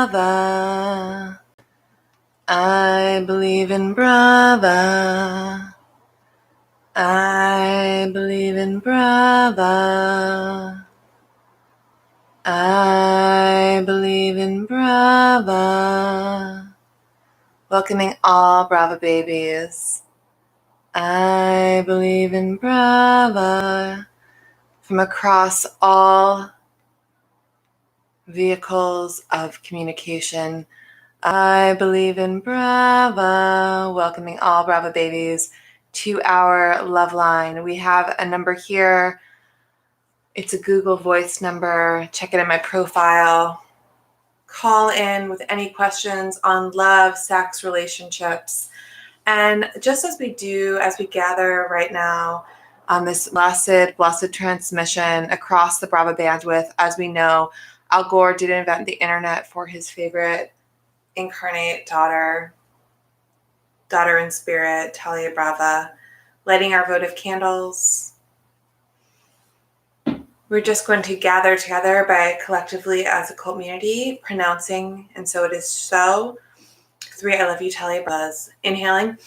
Brava. I believe in Brava. I believe in Brava. I believe in Brava. Welcoming all Brava babies. I believe in Brava. From across all vehicles of communication, I believe in Brava. Welcoming all Brava babies to our love line. We have a number here. It's a Google Voice number. Check it in my profile. Call in with any questions on love, sex, relationships. And just as we do, as we gather right now on this blessed transmission across the Brava bandwidth, as we know, Al Gore did invent the internet for his favorite incarnate daughter in spirit, Talia Brava, lighting our votive candles. We're just going to gather together by collectively as a community pronouncing, and so it is so. 3, I love you, Talia Bravas. Inhaling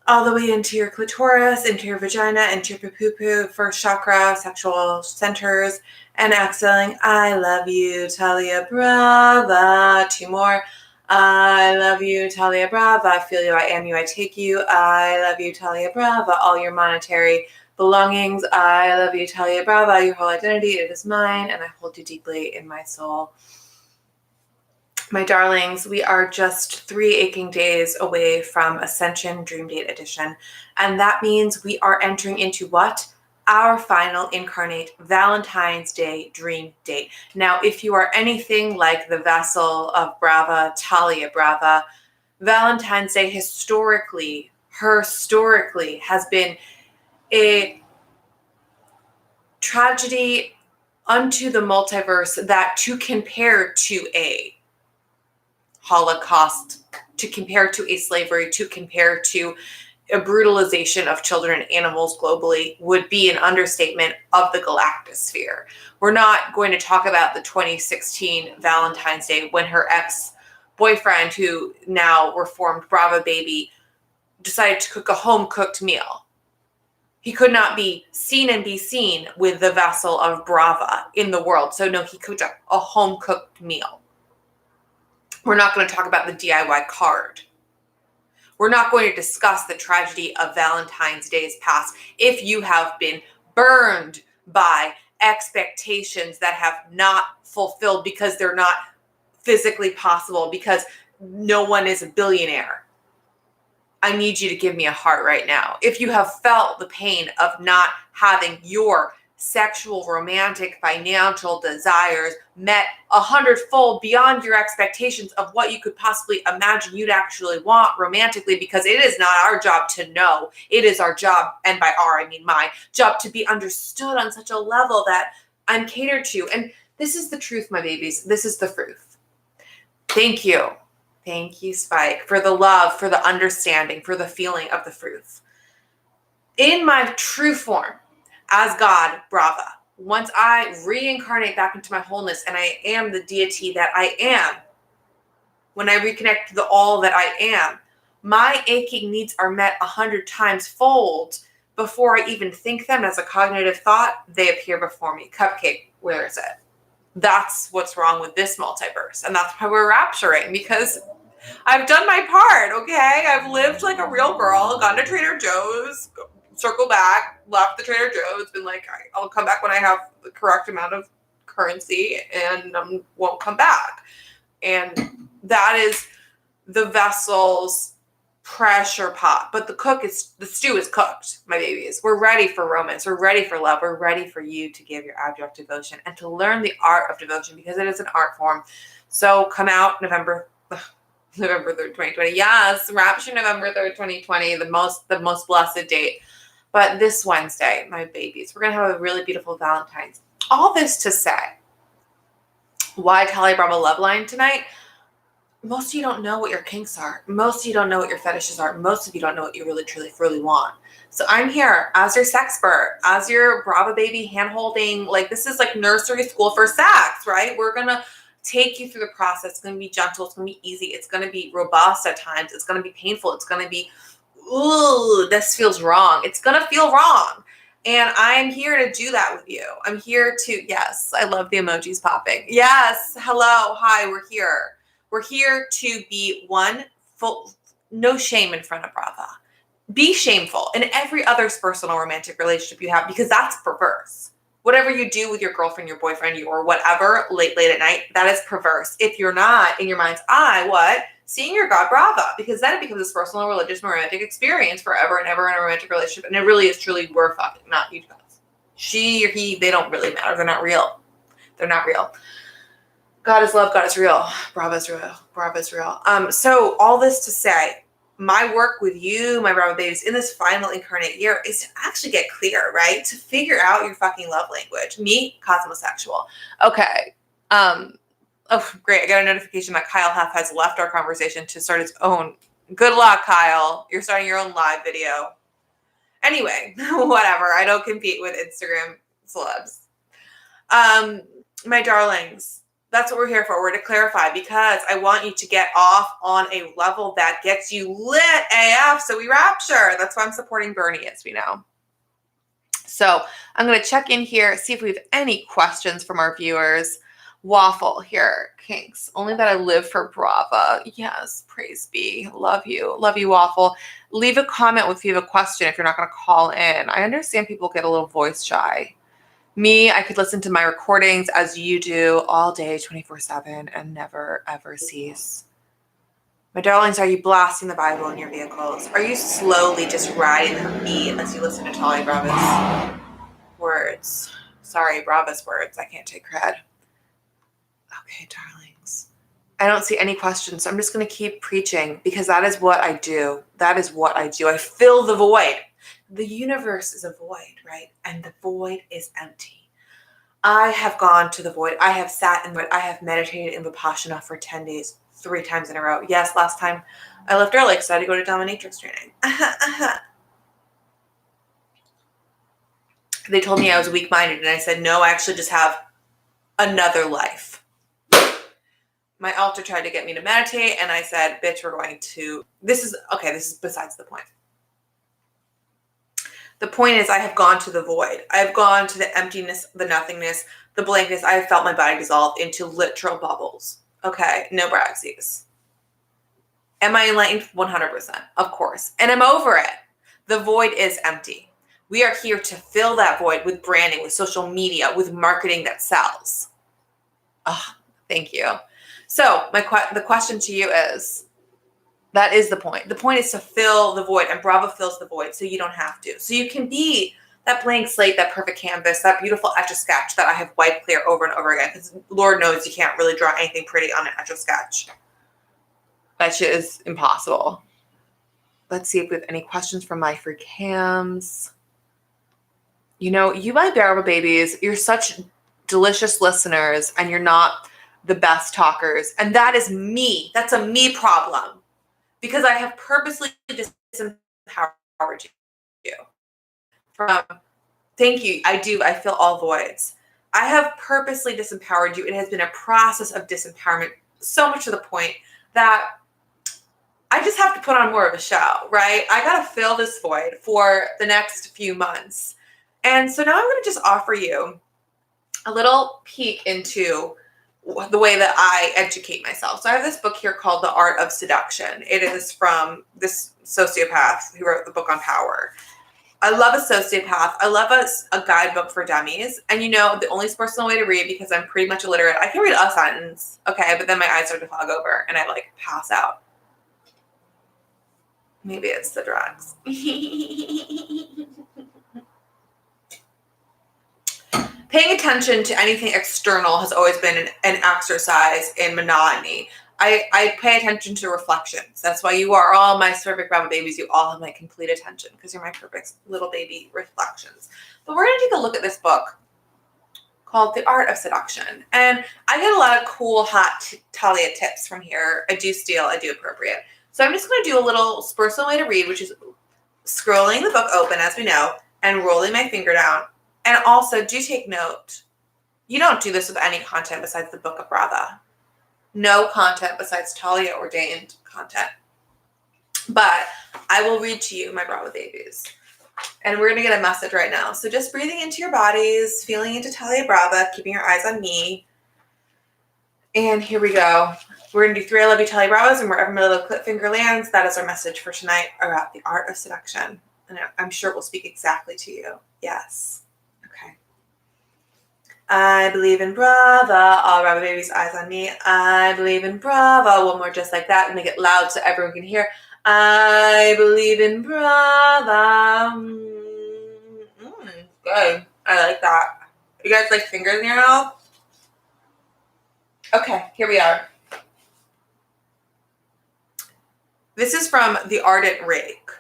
all the way into your clitoris, into your vagina, into your poo-poo, first chakra, sexual centers, and exhaling, I love you, Talia Brava. 2 more. I love you, Talia Brava. I feel you, I am you, I take you. I love you, Talia Brava. All your monetary belongings. I love you, Talia Brava. Your whole identity, it is mine, and I hold you deeply in my soul. My darlings, we are just 3 aching days away from Ascension Dream Date Edition. And that means we are entering into what? Our final incarnate Valentine's Day dream date. Now, if you are anything like the vessel of Brava, Talia Brava, Valentine's Day historically has been a tragedy unto the multiverse that to compare to a Holocaust, to compare to a slavery, to compare to a brutalization of children and animals globally would be an understatement of the galactosphere. We're not going to talk about the 2016 Valentine's Day when her ex-boyfriend, who now reformed Brava baby, decided to cook a home-cooked meal. He could not be seen with the vessel of Brava in the world. So no, he cooked a home-cooked meal. We're not going to talk about the DIY card. We're not going to discuss the tragedy of Valentine's Day's past. If you have been burned by expectations that have not fulfilled because they're not physically possible, because no one is a billionaire, I need you to give me a heart right now. If you have felt the pain of not having your sexual, romantic, financial desires met 100-fold beyond your expectations of what you could possibly imagine you'd actually want romantically, because it is not our job to know. It is our job, and by our, I mean my job, to be understood on such a level that I'm catered to. And this is the truth, my babies. This is the truth. Thank you. Thank you, Spike, for the love, for the understanding, for the feeling of the truth. In my true form, as God, Brava, once I reincarnate back into my wholeness and I am the deity that I am, when I reconnect to the all that I am, my aching needs are met 100 times fold before I even think them as a cognitive thought. They appear before me. Cupcake, where is it? That's what's wrong with this multiverse. And that's why we're rapturing, because I've done my part, okay? I've lived like a real girl, gone to Trader Joe's, circle back, left the Trader Joe's, been like, I'll come back when I have the correct amount of currency, and won't come back. And that is the vessel's pressure pot. But the stew is cooked, my babies. We're ready for romance. We're ready for love. We're ready for you to give your abject devotion and to learn the art of devotion, because it is an art form. So come out November 3rd, 2020. Yes, Rapture November 3rd, 2020, the most blessed date. But this Wednesday, my babies, we're going to have a really beautiful Valentine's. All this to say, why Talia Brava Love Line tonight? Most of you don't know what your kinks are. Most of you don't know what your fetishes are. Most of you don't know what you really, truly want. So I'm here as your sexpert, as your Brava baby hand-holding. Like, this is like nursery school for sex, right? We're going to take you through the process. It's going to be gentle. It's going to be easy. It's going to be robust at times. It's going to be painful. It's going to be, ooh, this feels wrong. It's going to feel wrong. And I'm here to do that with you. I'm here to, yes, I love the emojis popping. Yes, hello, hi, we're here. We're here to be one, full, no shame in front of Brava. Be shameful in every other personal romantic relationship you have, because that's perverse. Whatever you do with your girlfriend, your boyfriend, or whatever, late at night, that is perverse. If you're not, in your mind's eye, what? Seeing your God Brava, because then it becomes this personal, religious, romantic experience forever and ever in a romantic relationship. And it really is truly, we're fucking, not you guys. She or he, they don't really matter. They're not real. They're not real. God is love. God is real. Brava is real. Brava is real. So all this to say, my work with you, my Brava babies, in this final incarnate year is to actually get clear, right? To figure out your fucking love language. Me, cosmosexual. Okay. Oh, great. I got a notification that Kyle Huff has left our conversation to start his own. Good luck, Kyle. You're starting your own live video. Anyway, whatever. I don't compete with Instagram celebs. My darlings, that's what we're here for. We're to clarify, because I want you to get off on a level that gets you lit AF, so we rapture. That's why I'm supporting Bernie, as we know. So I'm going to check in here, see if we have any questions from our viewers. Waffle here, Kinks. Only that I live for Brava. Yes, praise be. Love you. Love you, Waffle. Leave a comment if you have a question, if you're not going to call in. I understand people get a little voice shy. Me, I could listen to my recordings as you do all day, 24/7, and never, ever cease. My darlings, are you blasting the Bible in your vehicles? Are you slowly just riding the beat as you listen to Tali Brava's words? Sorry, Brava's words. I can't take cred. Okay, darlings. I don't see any questions, so I'm just going to keep preaching, because that is what I do. That is what I do. I fill the void. The universe is a void, right? And the void is empty. I have gone to the void. I have sat in it. I have meditated in Vipassana for 10 days, 3 times in a row. Yes, last time I left early because I had to go to dominatrix training. They told me I was weak-minded, and I said, no, I actually just have another life. My altar tried to get me to meditate, and I said, bitch, we're going to, this is besides the point. The point is, I have gone to the void. I have gone to the emptiness, the nothingness, the blankness. I have felt my body dissolve into literal bubbles. Okay, no braxies. Am I enlightened? 100%, of course. And I'm over it. The void is empty. We are here to fill that void with branding, with social media, with marketing that sells. Oh, thank you. So the question to you is, that is the point. The point is to fill the void, and Brava fills the void so you don't have to. So you can be that blank slate, that perfect canvas, that beautiful Etch-a-Sketch that I have wiped clear over and over again, because Lord knows you can't really draw anything pretty on an Etch-a-Sketch. That shit is impossible. Let's see if we have any questions from my free cams. You know, you my Brava babies, you're such delicious listeners, and you're not the best talkers. And that is me. That's a me problem. Because I have purposely disempowered you. Thank you. I do. I fill all voids. I have purposely disempowered you. It has been a process of disempowerment, so much to the point that I just have to put on more of a show, right? I got to fill this void for the next few months. And so now I'm going to just offer you a little peek into the way that I educate myself. So I have this book here called The Art of Seduction. It is from this sociopath who wrote the book on power. I love a sociopath. I love a guidebook for dummies. And you know, the only personal way to read, because I'm pretty much illiterate, I can read a sentence, okay, but then my eyes start to fog over and I like pass out. Maybe it's the drugs. Paying attention to anything external has always been an exercise in monotony. I pay attention to reflections. That's why you are all my perfect Brava babies. You all have my complete attention, because you're my perfect little baby reflections. But we're going to take a look at this book called The Art of Seduction. And I get a lot of cool, hot Talia tips from here. I do steal, I do appropriate. So I'm just going to do a little personal way to read, which is scrolling the book open, as we know, and rolling my finger down. And also, do take note, you don't do this with any content besides the Book of Brava. No content besides Talia ordained content. But I will read to you, my Brava babies. And we're going to get a message right now. So just breathing into your bodies, feeling into Talia Brava, keeping your eyes on me. And here we go. We're going to do 3 I Love You Talia Bravas, and wherever my little clip finger lands, that is our message for tonight about the art of seduction. And I'm sure it will speak exactly to you. Yes. Okay. I believe in Brava. All Brava babies, eyes on me. I believe in Brava. One more just like that, and make it loud so everyone can hear. I believe in Brava. Good. I like that. You guys like fingers in your mouth? Okay, here we are. This is from The Ardent Rake.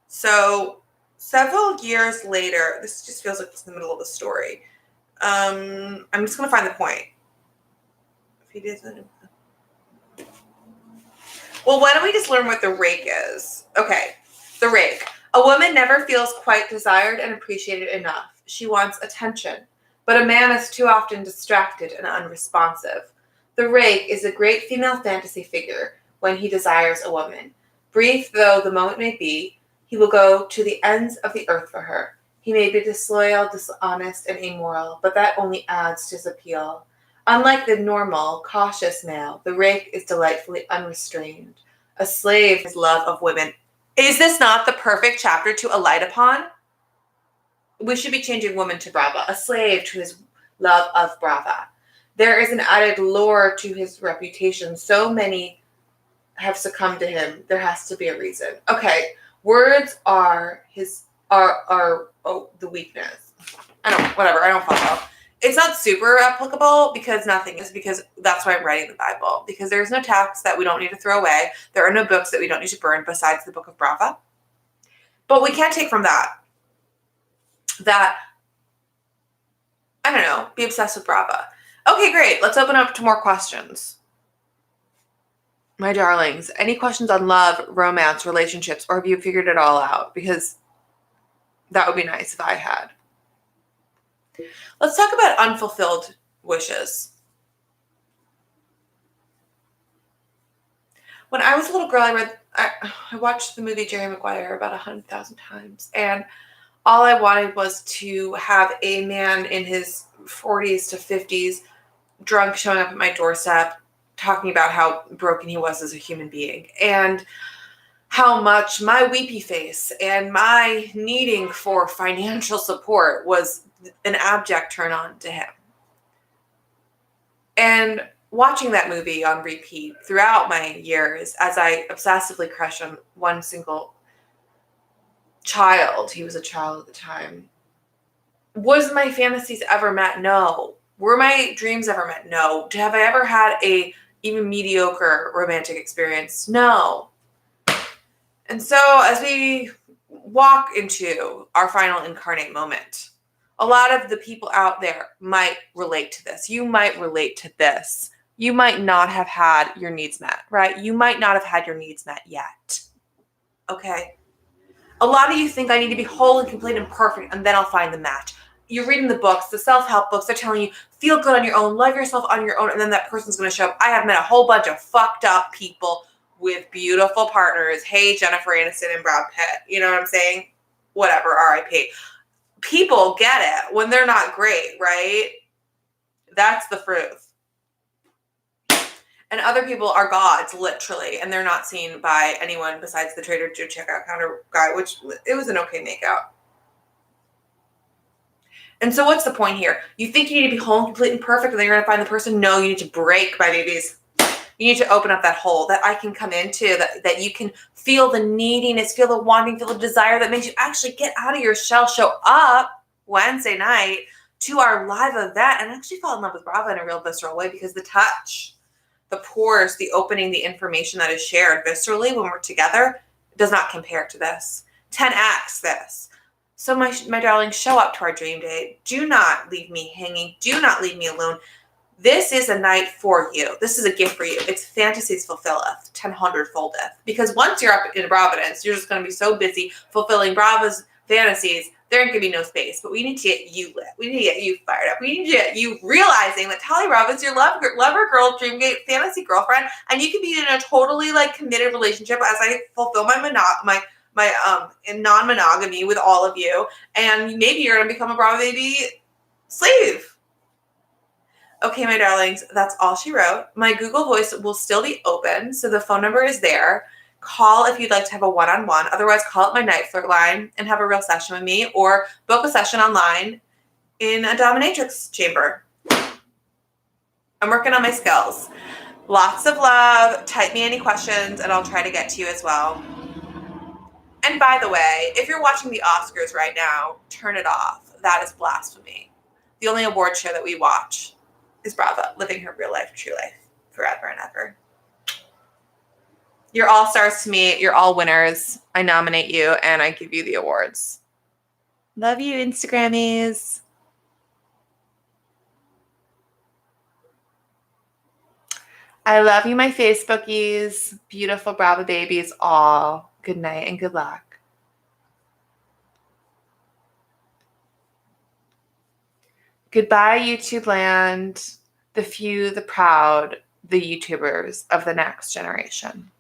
So several years later, this just feels like it's in the middle of the story. I'm just going to find the point. If he doesn't. Well, why don't we just learn what the rake is? Okay, the rake. A woman never feels quite desired and appreciated enough. She wants attention, but a man is too often distracted and unresponsive. The rake is a great female fantasy figure when he desires a woman. Brief though the moment may be, he will go to the ends of the earth for her. He may be disloyal, dishonest, and immoral, but that only adds to his appeal. Unlike the normal, cautious male, the rake is delightfully unrestrained. A slave to his love of women. Is this not the perfect chapter to alight upon? We should be changing woman to Brava. A slave to his love of Brava. There is an added lure to his reputation. So many have succumbed to him. There has to be a reason. Okay, words are the weakness. I don't follow. It's not super applicable because nothing is, because that's why I'm writing the Bible. Because there's no text that we don't need to throw away. There are no books that we don't need to burn besides the book of Brava. But we can't take from that, I don't know, be obsessed with Brava. Okay, great. Let's open up to more questions. My darlings, any questions on love, romance, relationships, or have you figured it all out? Because that would be nice if I had. Let's talk about unfulfilled wishes. When I was a little girl, I watched the movie Jerry Maguire about 100,000 times, and all I wanted was to have a man in his 40s to 50s, drunk, showing up at my doorstep, talking about how broken he was as a human being, and how much my weepy face and my needing for financial support was an abject turn on to him. And watching that movie on repeat throughout my years as I obsessively crushed on one single child, he was a child at the time. Was my fantasies ever met? No. Were my dreams ever met? No. Have I ever had a even mediocre romantic experience? No. And so as we walk into our final incarnate moment, a lot of the people out there might relate to this. You might relate to this. You might not have had your needs met, right? You might not have had your needs met yet. Okay? A lot of you think I need to be whole and complete and perfect, and then I'll find the match. You're reading the books, the self-help books, they're telling you, feel good on your own, love yourself on your own, and then that person's going to show up. I have met a whole bunch of fucked up people with beautiful partners. Hey, Jennifer Aniston and Brad Pitt. You know what I'm saying? Whatever, RIP. People get it when they're not great, right? That's the truth. And other people are gods, literally, and they're not seen by anyone besides the Trader Joe checkout counter guy, which it was an okay makeout. And so what's the point here? You think you need to be whole and complete and perfect, and then you're going to find the person? No, you need to break, my babies. You need to open up that hole that I can come into, that you can feel the neediness, feel the wanting, feel the desire that makes you actually get out of your shell, show up Wednesday night to our live event, and actually fall in love with Brava in a real visceral way, because the touch, the pores, the opening, the information that is shared viscerally when we're together does not compare to this. 10x this. So my darlings, show up to our dream date. Do not leave me hanging. Do not leave me alone. This is a night for you. This is a gift for you. It's fantasies fulfilleth, 10-100-foldeth. Because once you're up in Providence, you're just going to be so busy fulfilling Brava's fantasies there ain't gonna be no space, but we need to get you lit. We need to get you fired up. We need to get you realizing that Tally Brava is your lover girl, dream fantasy girlfriend, and you can be in a totally like committed relationship as I fulfill my non-monogamy with all of you, and maybe you're gonna become a Brava baby slave. Okay, my darlings, that's all she wrote. My Google Voice will still be open, so the phone number is there. Call if you'd like to have a one-on-one. Otherwise, call up my night flirt line and have a real session with me, or book a session online in a dominatrix chamber. I'm working on my skills. Lots of love. Type me any questions, and I'll try to get to you as well. And by the way, if you're watching the Oscars right now, turn it off. That is blasphemy. The only award show that we watch is Brava, living her real life, true life, forever and ever. You're all stars to me. You're all winners. I nominate you and I give you the awards. Love you, Instagrammies. I love you, my Facebookies. Beautiful Brava babies all. Good night and good luck. Goodbye, YouTube land. The few, the proud, the YouTubers of the next generation.